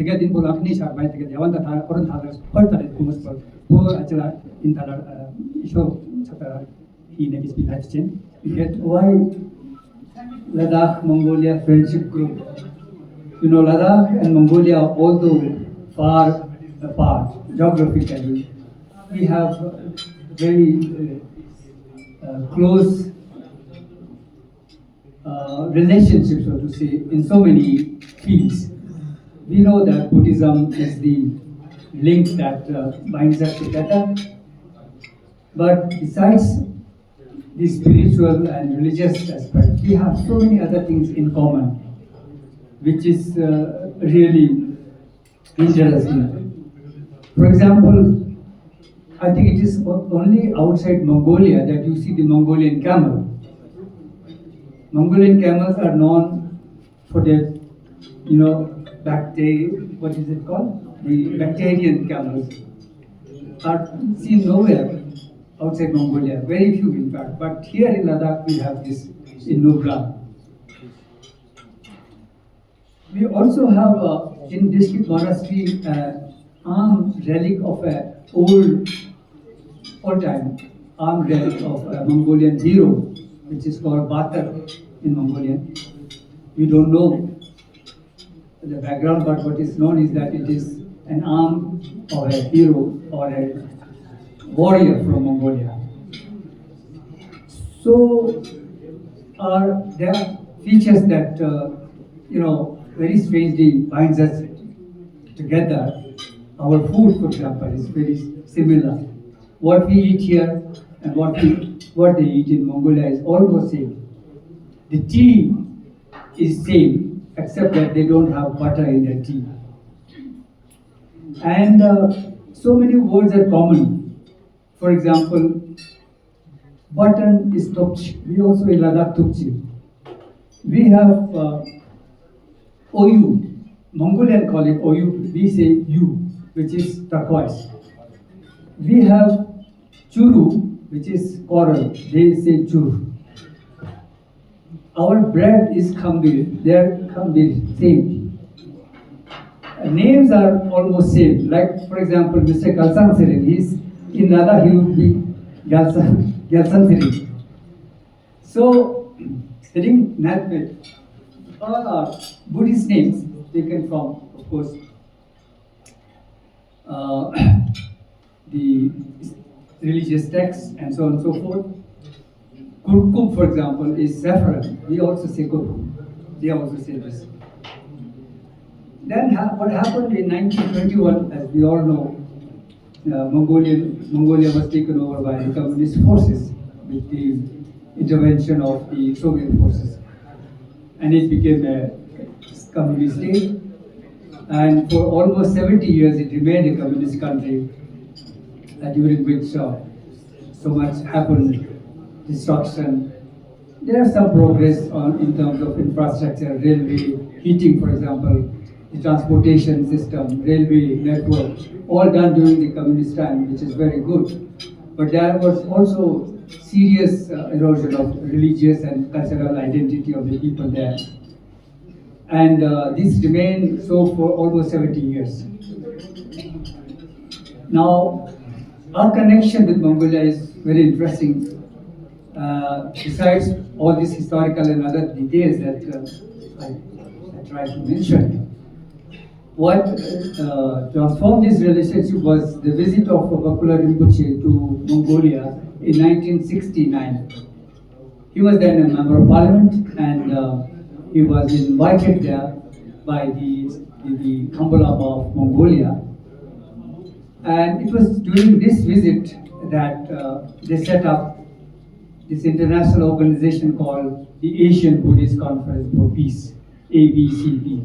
tiga din pula kini syak bai tiga jawan ta thar koran thar par ta kumus par po achara in thar isho chata he ne is been chen get why Ladakh-Mongolia friendship group. You know, Ladakh and Mongolia, although far apart geographically, we have very close relationships, so to say, in so many fields. We know that Buddhism is the link that binds us together, but besides the spiritual and religious aspect, we have so many other things in common, which is really interesting. For example, I think it is only outside Mongolia that you see the Mongolian camel. Mongolian camels are known for their, what is it called? The bacterian camels are seen nowhere outside Mongolia, very few in fact. But here in Ladakh we have this in Nubra. We also have in District Monastery arm relic of an old-time arm relic of a Mongolian hero, which is called Batar in Mongolian. We don't know the background, but what is known is that it is an arm of a hero or a warrior from Mongolia. So there are features that very strangely binds us together. Our food, for example, is very similar. What we eat here and what they eat in Mongolia is almost same. The tea is same, except that they don't have butter in their tea. And so many words are common. For example, button is topchi. We also in Ladakh topchi. We have oyu. Mongolian call it oyu. We say yu, which is turquoise. We have churu, which is coral. They say churu. Our bread is khambir. Their khambir, same. Names are almost same. Like, for example, Mr. Kalsan Sirin, he's in Ladakh, he would be Galsan Sirin. So, Sirin, Natmet, all are Buddhist names taken from, of course, the religious texts and so on and so forth. Kurkum, for example, is saffron. We also say kurkum. They also say this. Then what happened in 1921, as we all know, Mongolia was taken over by the communist forces with the intervention of the Soviet forces. And it became a communist state. And for almost 70 years it remained a communist country, during which so much happened, destruction. There is some progress in terms of infrastructure, railway, heating, for example, the transportation system, railway network, all done during the communist time, which is very good. But there was also serious erosion of religious and cultural identity of the people there. And this remained so for almost 70 years. Now, our connection with Mongolia is very interesting. Besides all these historical and other details that I tried to mention, what transformed this relationship was the visit of Bakula Rinpoche to Mongolia in 1969. He was then a member of parliament, and he was invited there by the Humble Lama of Mongolia. And it was during this visit that they set up this international organization called the Asian Buddhist Conference for Peace, ABCP.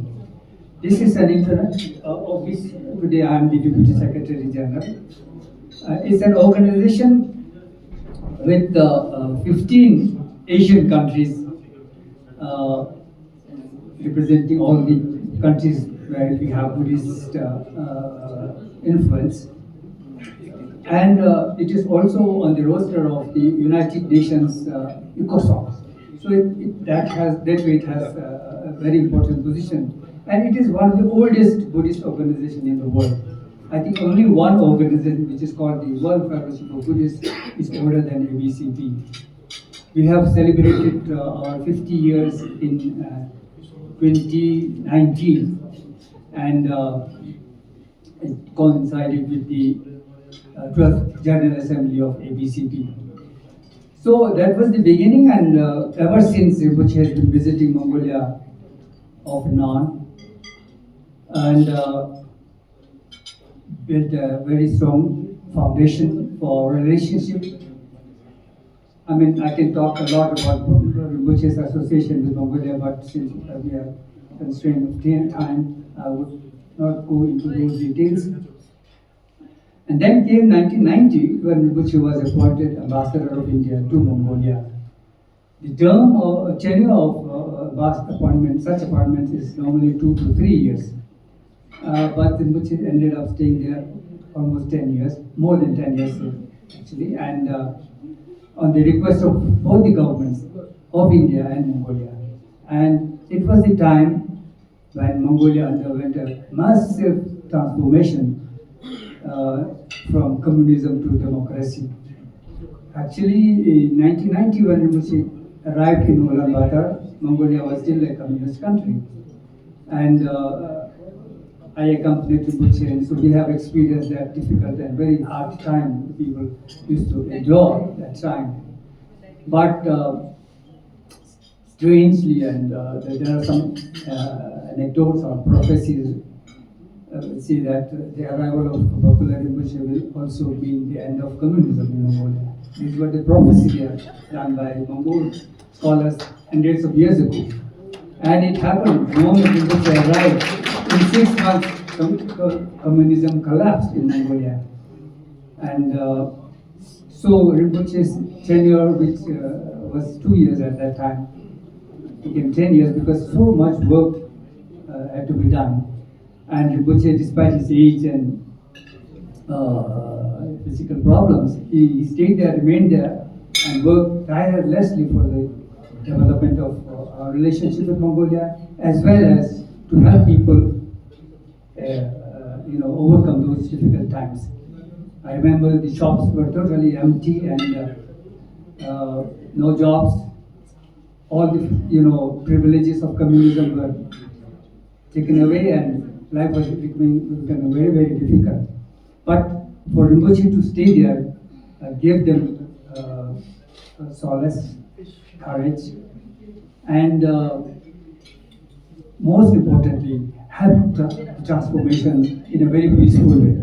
This is an office. Today I am the Deputy Secretary General. It's an organization with 15 Asian countries, representing all the countries where we have Buddhist influence. And it is also on the roster of the United Nations ECOSOC. So it has a very important position And it is one of the oldest Buddhist organizations in the world. I think only one organization, which is called the World Federation of Buddhists, is older than ABCP. We have celebrated our 50 years in 2019, and it coincided with the 12th General Assembly of ABCP. So that was the beginning, and ever since Rinpoche has been visiting Mongolia off and on, and built a very strong foundation for relationship. I mean, I can talk a lot about Rinpoche's association with Mongolia, but since we are constrained of time, I would not go into those details. And then came 1990, when Rinpoche was appointed Ambassador of India to Mongolia. The term or tenure of appointment, such appointments is normally 2 to 3 years. But Rinpoche ended up staying there almost 10 years, more than 10 years actually, and on the request of both the governments of India and Mongolia. And it was the time when Mongolia underwent a massive transformation from communism to democracy. Actually, in 1990, when Rinpoche arrived in Ulaanbaatar, Mongolia was still a communist country. And I accompanied Rinpoche, and so we have experienced that difficult and very hard time people used to endure that time. But strangely, and there are some anecdotes or prophecies say that the arrival of Popular Rinpoche will also mean the end of communism in Mongolia. These were the prophecies done by Mongol scholars hundreds of years ago. And it happened. The moment Rinpoche arrived, in 6 months, communism collapsed in Mongolia. And so Rinpoche's tenure, which was 2 years at that time, became 10 years because so much work had to be done. And Rinpoche, despite his age and physical problems, he stayed there, remained there, and worked tirelessly for the development of our relationship with Mongolia, as well as to help people, overcome those difficult times. I remember the shops were totally empty and no jobs. All the privileges of communism were taken away, and life was becoming very, very difficult. But for Rinpoche to stay there gave them solace, courage, and most importantly, helped the transformation in a very peaceful way.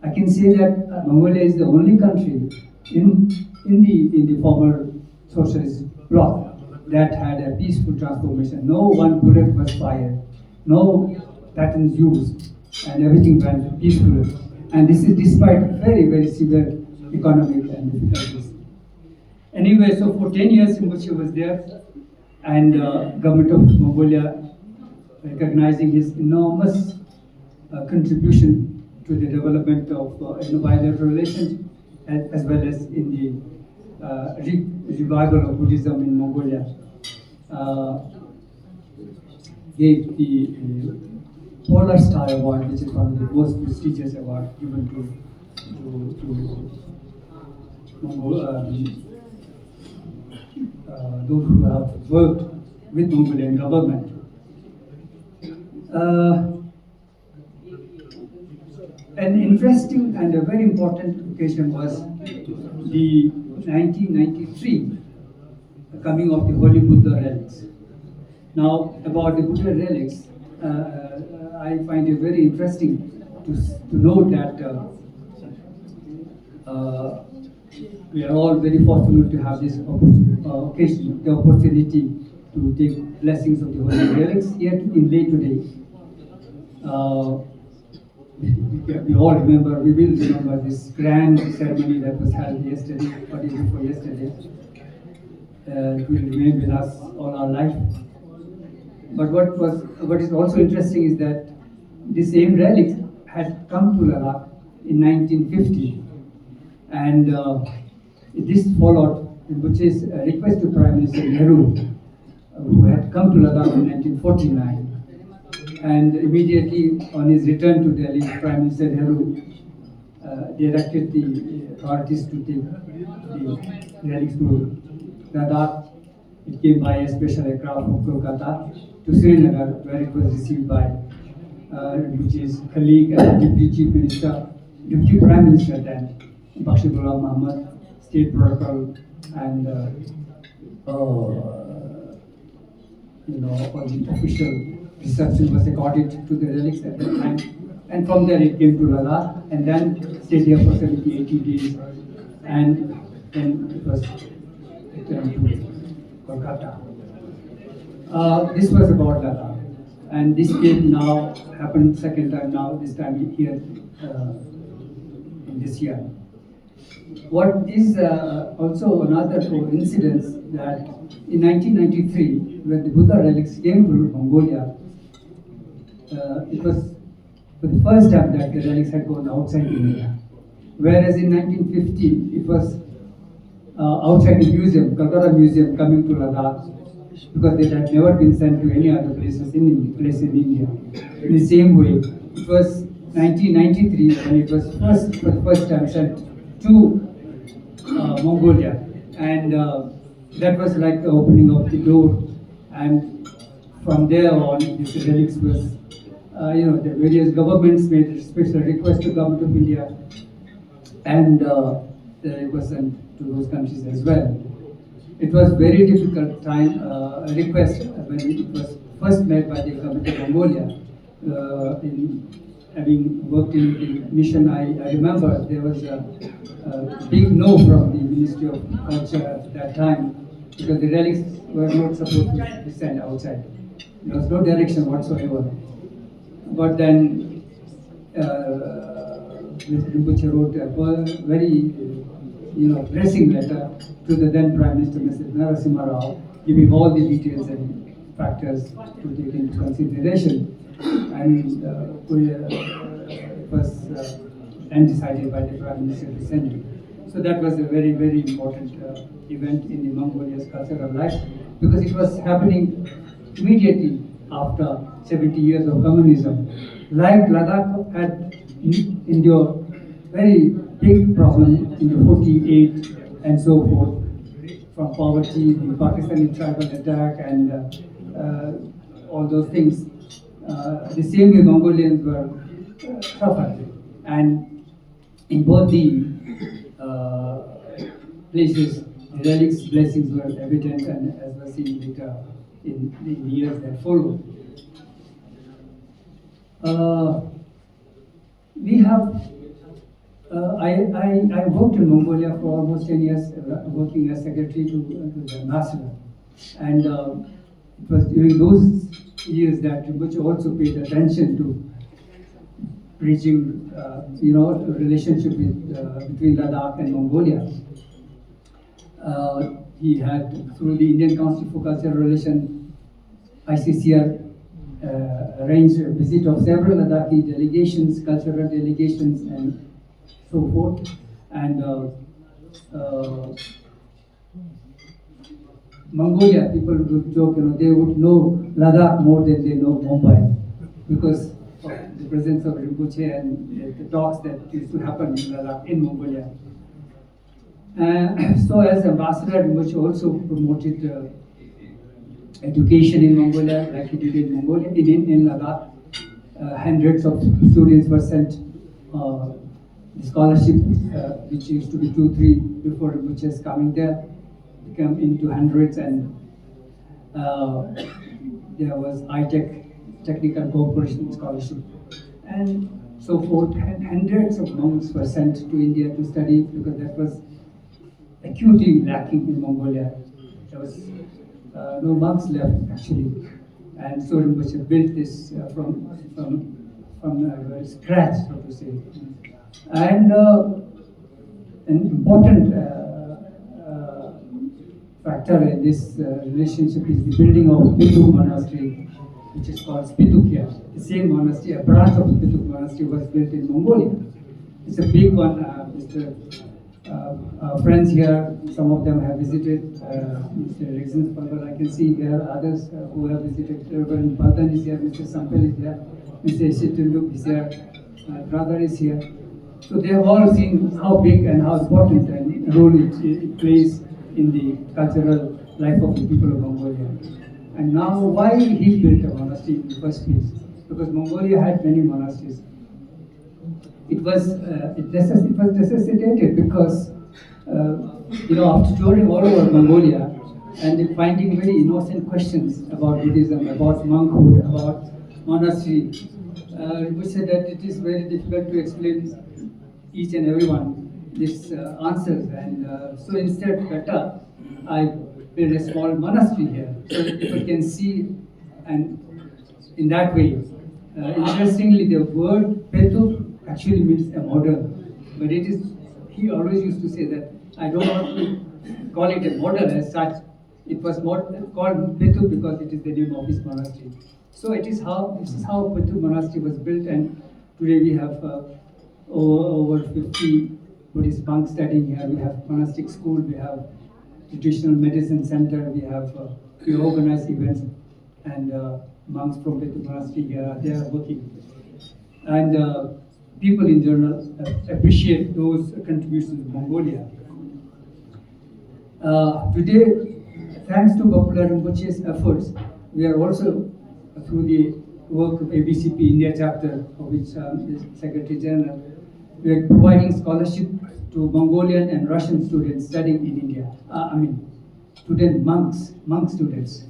I can say that Mongolia is the only country in the former socialist bloc that had a peaceful transformation. No one bullet was fired, no patterns used, and everything went peacefully. And this is despite very, very severe economic and difficulties. Anyway, so for 10 years Rinpoche was there, and government of Mongolia, recognizing his enormous contribution to the development of bilateral relations, as well as in the revival of Buddhism in Mongolia, gave the Polar Star Award, which is one of the most prestigious awards given to those who have worked with Mongolian government. An interesting and a very important occasion was the 1993 coming of the Holy Buddha relics. Now, about the Buddha relics, I find it very interesting to note that we are all very fortunate to have this occasion, the opportunity to take blessings of the Holy relics yet in late today. We all remember, we will remember this grand ceremony that was held yesterday, or day before yesterday. It will remain with us all our life. But what is also interesting is that the same relics had come to Ladakh in 1950, and this followed Rinpoche's request to Prime Minister Nehru, who had come to Ladakh in 1949. And immediately on his return to Delhi, Prime Minister Nehru directed the authorities to take the relics to Ladakh. It came by a special aircraft from Kolkata to Srinagar, where it was received by Rinpoche's colleague and Deputy Chief Minister, Deputy Prime Minister then, Bakshi Ghulam Muhammad, State Protocol, and all the official reception was accorded to the relics at that time. And from there it came to Ladakh and then stayed here for 70, 80 days. And then it was returned to Kolkata. This was about Ladakh. And this came now, happened second time now, this time here in this year. What is also another coincidence that in 1993, when the Buddha relics came to Mongolia, it was for the first time that the relics had gone outside India. Whereas in 1950, it was outside the museum, Calcutta Museum, coming to Ladakh, because they had never been sent to any other places in India. In the same way, it was 1993 when it was for the first time sent to Mongolia, and that was like the opening of the door. And from there on, this relics was, the various governments made a special request to Government of India, and it was sent to those countries as well. It was very difficult time request when it was first made by the Government of Mongolia. In having worked in the mission, I remember there was a big no from the Ministry of Culture at that time, because the relics were not supposed to be sent outside. There was no direction whatsoever. But then Mr. Rinpoche wrote a very pressing letter to the then Prime Minister, Mr. Narasimha Rao, giving all the details and factors to take into consideration. And it was then decided by the Prime Minister to send it. So that was a very, very important event in the Mongolia's cultural life, because it was happening immediately after 70 years of communism. Like Ladakh had endured very big problem in the 48 and so forth, from poverty, the Pakistani tribal attack, and all those things. The same way Mongolians were suffered, and in both the places, the relics, blessings were evident, and as was seen later in the years that followed. We have. I worked in Mongolia for almost 10 years, working as secretary to the ambassador, and it was during those years that Rinpoche also paid attention to bridging, relationship between Ladakh and Mongolia. He had, through the Indian Council for Cultural Relations, ICCR, arranged a visit of several Ladakhi delegations, cultural delegations, and so forth. And Mongolia, people would joke, they would know Ladakh more than they know Mumbai, because of the presence of Rinpoche and the talks that used to happen in Ladakh, in Mongolia. So as ambassador, Rinpoche also promoted education in Mongolia, like he did in Mongolia, in Ladakh. Hundreds of students were sent the scholarship, which used to be 2-3 before Rinpoche's coming there, became into hundreds, and there was ITech, Technical Cooperation Scholarship, and so forth. And hundreds of monks were sent to India to study, because that was acutely lacking in Mongolia. There was no monks left, actually, and so Rinpoche built this from scratch, so to say. And an important factor in this relationship is the building of Pituk Monastery, which is called Spitukia. The same monastery, a branch of the Pituk Monastery, was built in Mongolia. It's a big one. Mr. Our friends here, some of them have visited Mr. Rexon's Palwal. I can see there are others who have visited. Reverend Baldan is here, Mr. Sampel is here, Mr. Ishituluk is here, my brother is here. So they have all seen how big and how important a role it plays in the cultural life of the people of Mongolia. And now, why he built a monastery in the first place? Because Mongolia had many monasteries. It was necessitated because after touring all over Mongolia and finding very innocent questions about Buddhism, about monkhood, about monastery, we said that it is very difficult to explain each and everyone these answers, and so instead better I built a small monastery here so that people can see, and in that way. Interestingly, the word Petu actually means a model, but it is, he always used to say that I don't want to call it a model as such. It was called Petu because it is the name of his monastery. So this is how Petu monastery was built, and today we have over 50 Buddhist monks studying here. We have monastic school, we have traditional medicine center, we organize events, and monks from Petu monastery here, they are working. And people in general appreciate those contributions to Mongolia. Today, thanks to Popular Rinpoche's efforts, we are also, through the work of ABCP India chapter, of which is Secretary General, we are providing scholarship to Mongolian and Russian students studying in India. Monk students.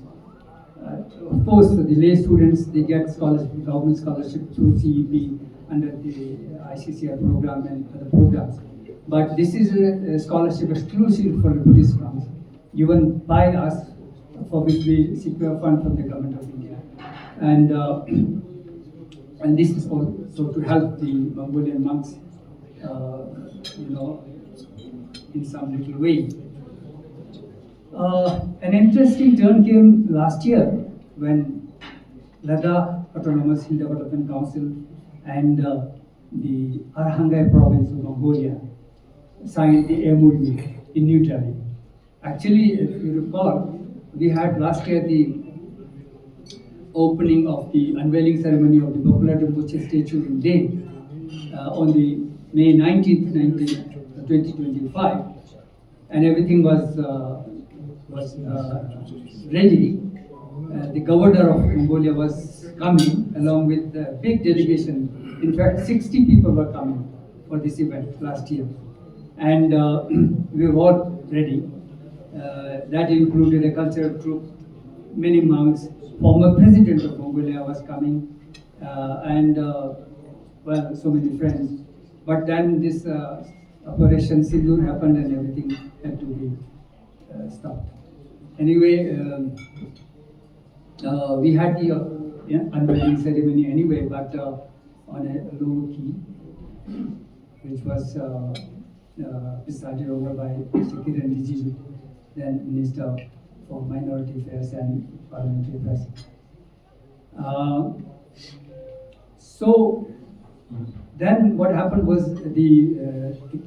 Of course, the lay students, they get scholarship, government scholarship through CEP under the ICCR program and other programs. But this is a scholarship exclusive for the Buddhist monks, given by us, for which we secure fund from the government of India. And this is also to help the Mongolian monks, in some little way. An interesting turn came last year when Ladakh Autonomous Hill Development Council and the Arhangai province of Mongolia signed the MOU in New Delhi. Actually, if you recall, we had last year the opening of the unveiling ceremony of the Popular Rinpoche statue in Leh on the May 19th, 2025, and everything was ready. The governor of Mongolia was coming along with a big delegation. In fact, 60 people were coming for this event last year, and we were all ready. That included a cultural troupe, many monks. Former president of Mongolia was coming, and so many friends. But then this Operation Sindoor happened, and everything had to be stopped. Anyway, we had the unveiling ceremony anyway, but on a low key, which was presided over by Mr. Kiran Rijiju, then Minister for Minority Affairs and Parliamentary Affairs. So then what happened was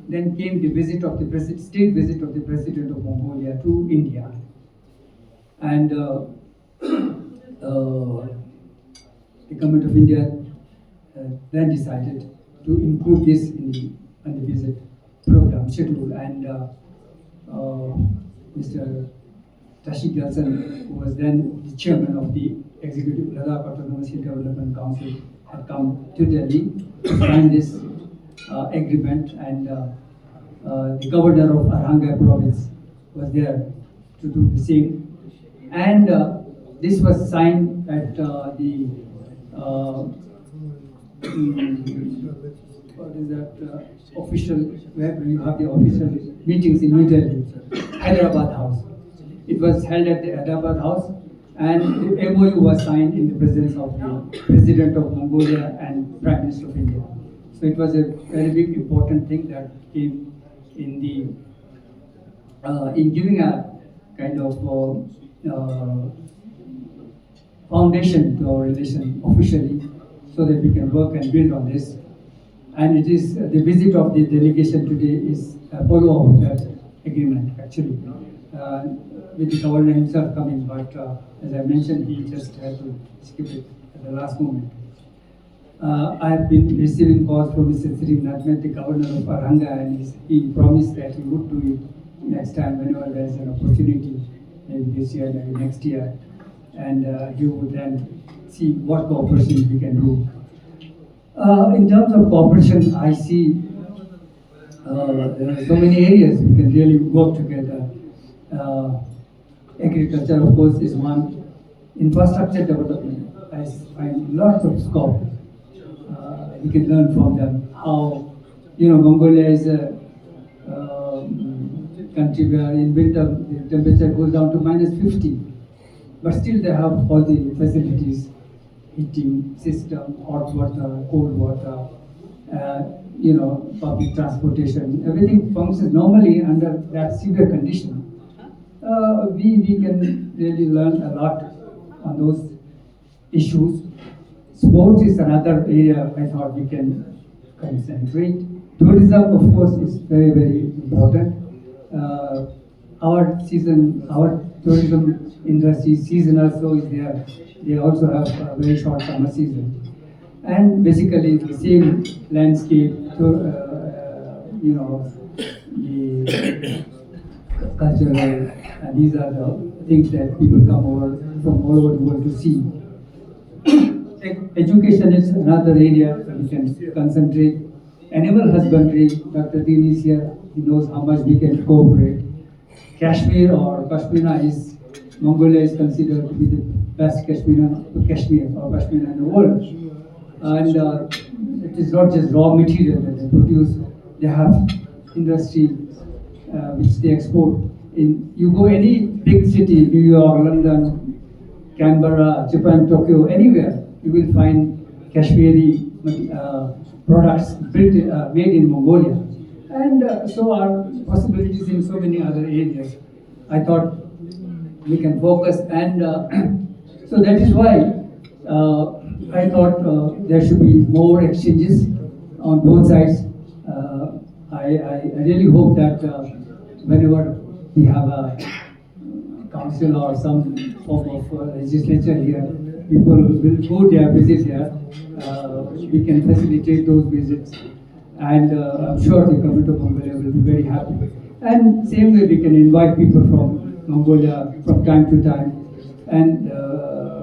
then came the visit of the state visit of the President of Mongolia to India, and the government of India then decided to include this in the visit program schedule, and Mr. Tashi Gyaltsen, who was then the chairman of the Executive Ladakh Autonomous Hill Development Council, had come to Delhi to sign this agreement, and the governor of Arhangai province was there to do the same. And this was signed at the what is that official, where you have the official meetings in New Delhi, Hyderabad House. It was held at the Hyderabad House, and the MOU was signed in the presence of the President of Mongolia and Prime Minister of India. So it was a very big important thing that came in giving a kind of foundation to our relation officially, so that we can work and build on this. And it is the visit of the delegation today is a follow-up of that agreement, actually, with the governor himself coming. But as I mentioned, he just had to skip it at the last moment. I have been receiving calls from Mr. Srinath, the governor of Aranga, and he promised that he would do it next time whenever there is an opportunity, maybe this year, maybe next year, and he would then see what cooperation we can do. In terms of cooperation, I see there are so many areas we can really work together. Agriculture, of course, is one. Infrastructure development, I find lots of scope. We can learn from them how, Mongolia is a country where in winter the temperature goes down to -50, but still they have all the facilities, heating system, hot water, cold water, public transportation, everything functions normally under that severe condition. We can really learn a lot on those issues. Sports is another area I thought we can concentrate. Tourism, of course, is very, very important. Our tourism industry season also is there. They also have a very short summer season. And basically the same landscape, the cultural, and these are the things that people come over from all over the world to see. Education is another area that we can concentrate. Animal husbandry, Dr. Dean is here, he knows how much we can cooperate. Kashmir or Pashmina Mongolia is considered to be the best Kashmir in the world. And it is not just raw material that they produce, they have industry which they export. You go any big city, New York, London, Canberra, Japan, Tokyo, anywhere, you will find Kashmiri products made in Mongolia. And so are possibilities in so many other areas. I thought we can focus, and so that is why I thought there should be more exchanges on both sides. I really hope that whenever we have a council or some form of legislature here, people will go there, visit there. We can facilitate those visits, and I'm sure the government of Mongolia will be very happy. And same way we can invite people from Mongolia from time to time and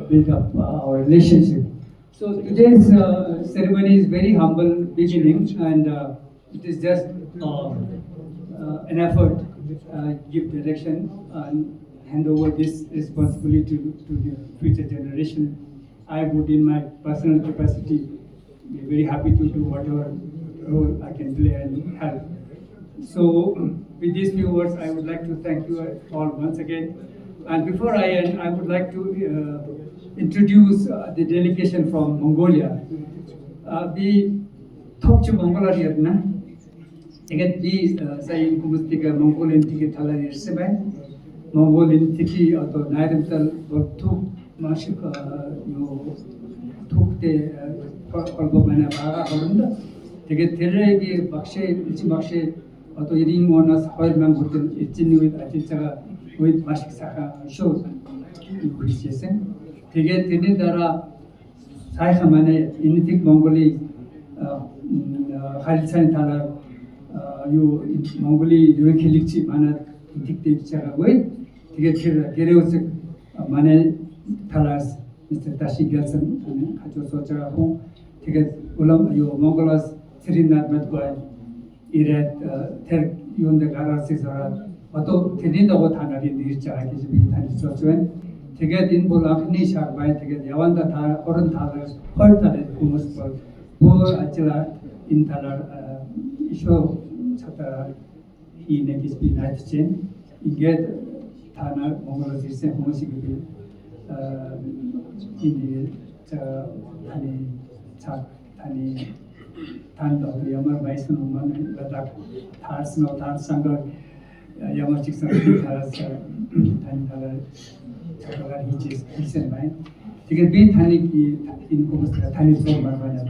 build up our relationship. So today's ceremony is very humble beginning, and it is just an effort give direction and hand over this responsibility to the future generation. I would, in my personal capacity, be very happy to do whatever role I can play and help. So, with these few words, I would like to thank you all once again. And before I end, I would like to introduce the delegation from Mongolia. We talked to Mongolia, again, we say Kumustika Mongolian ticket Halari Sebe, Mongolian Tiki or Nairental or two Mashik, took the Kolgomana Holunda. To get Teregi, Bakshe, Ichimakshe, or to eating one as Hoyman Gurton, with Aticha with Mashik Saka shows appreciation. To get Tinidara Saihamane, anything Mongoli, Halisan Tala, you Mongoli, Dukilich, Mana, Dictate Chara with, to get Kereosik, Mane Talas, Mr. Tashi Gelson, and Hajo Sochara home, to get Ulam, you Mongolas. Srinath Madgoy, Iret, Ter Yun the Garasis or Otto Tenida Wotana in the Charaki, and Sochuen, to get in Bulakni Sharbai, to get Yavanda Tar, Orantalas, Hortalet, Humus, Poor Achila, Intalar, Isho, Sata, he nekis be night chain, you get Tana, Mongolis, Humusiki, in the Tani. Tan of Yamar Bison, Ladakh, Tars, no Tars, Sangar, Yamachik, Tars, Tan, Chakala, he is, and mine. You can be Tani in Kumus, Tani, so Barbana.